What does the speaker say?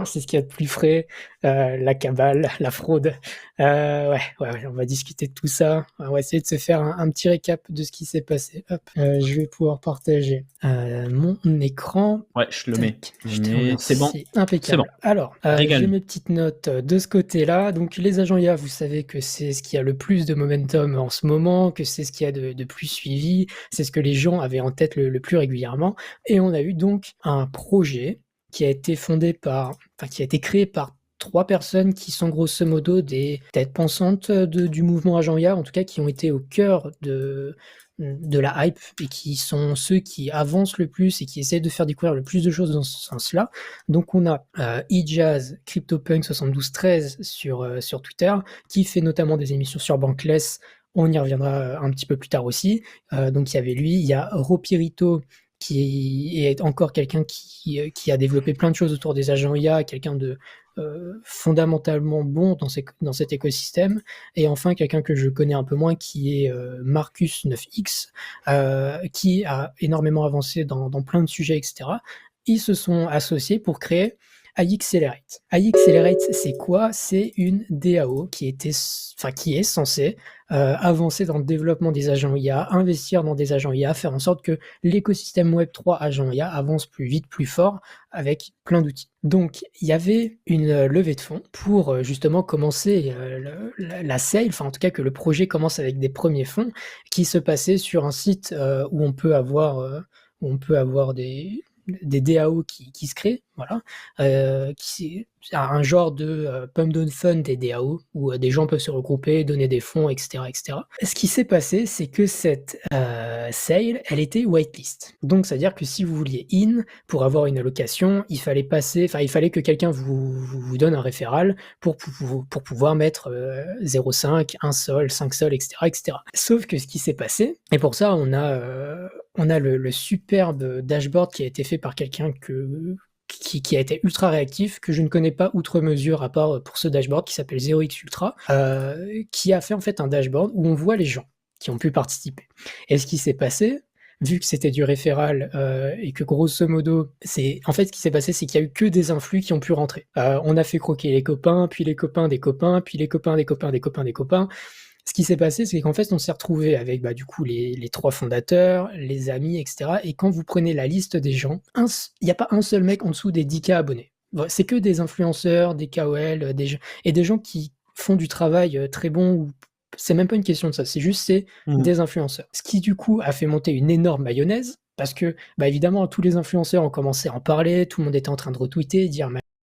c'est ce qu'il y a de plus frais, la cabale, la fraude. Ouais, on va discuter de tout ça. On va essayer de se faire un petit récap de ce qui s'est passé. Hop, je vais pouvoir partager mon écran. Ouais, je le mets. Tac, Je je te mets. C'est bon. remercie. C'est bon. Impeccable. Alors, j'ai Régale. mes petites notes de ce côté-là. Donc, les agents IA, vous savez que c'est ce qui a le plus de momentum en ce moment, que c'est ce qui a de plus suivi, c'est ce que les gens avaient en tête le plus régulièrement. Et on a eu donc un projet qui a été qui a été créé par 3 personnes qui sont grosso modo des têtes pensantes du mouvement Agent IA, en tout cas qui ont été au cœur de la hype et qui sont ceux qui avancent le plus et qui essaient de faire découvrir le plus de choses dans ce sens-là. Donc on a eJazz, CryptoPunk 7213 sur Twitter, qui fait notamment des émissions sur Bankless. On y reviendra un petit peu plus tard aussi. Donc il y avait lui, il y a Ropirito, qui est encore quelqu'un qui a développé plein de choses autour des agents IA, quelqu'un de fondamentalement bon dans cet écosystème. Et enfin, quelqu'un que je connais un peu moins, qui est Marcus 9X, qui a énormément avancé dans plein de sujets, etc. Ils se sont associés pour créer iAccelerate. iAccelerate, c'est quoi? C'est une DAO qui est censée avancer dans le développement des agents IA, investir dans des agents IA, faire en sorte que l'écosystème Web3 agents IA avance plus vite, plus fort, avec plein d'outils. Donc, il y avait une levée de fonds pour justement commencer la sale, enfin en tout cas que le projet commence avec des premiers fonds, qui se passaient sur un site où on peut avoir des DAO qui se créent, voilà, qui c'est un genre de pump down fund des DAO où des gens peuvent se regrouper, donner des fonds, etc., etc. Ce qui s'est passé, c'est que cette sale, elle était whitelist. Donc, c'est-à-dire que si vous vouliez pour avoir une allocation, il fallait que quelqu'un vous donne un référal pour pouvoir mettre 0,5, 1 sol, 5 sols, etc., etc. Sauf que ce qui s'est passé, et pour ça, on a le superbe dashboard qui a été fait par quelqu'un qui a été ultra réactif, que je ne connais pas outre mesure à part pour ce dashboard qui s'appelle 0x Ultra, qui a fait en fait un dashboard où on voit les gens qui ont pu participer. Et ce qui s'est passé, vu que c'était du référal et que grosso modo, en fait ce qui s'est passé, c'est qu'il y a eu que des influx qui ont pu rentrer. On a fait croquer les copains, puis les copains des copains, puis les copains des copains des copains des copains. Ce qui s'est passé, c'est qu'en fait, on s'est retrouvé avec du coup les 3 fondateurs, les amis, etc. Et quand vous prenez la liste des gens, il n'y a pas un seul mec en dessous des 10K abonnés. C'est que des influenceurs, des KOL, et des gens qui font du travail très bon. Ou c'est même pas une question de ça, c'est des influenceurs. Ce qui du coup a fait monter une énorme mayonnaise. Parce que, évidemment, tous les influenceurs ont commencé à en parler, tout le monde était en train de retweeter, dire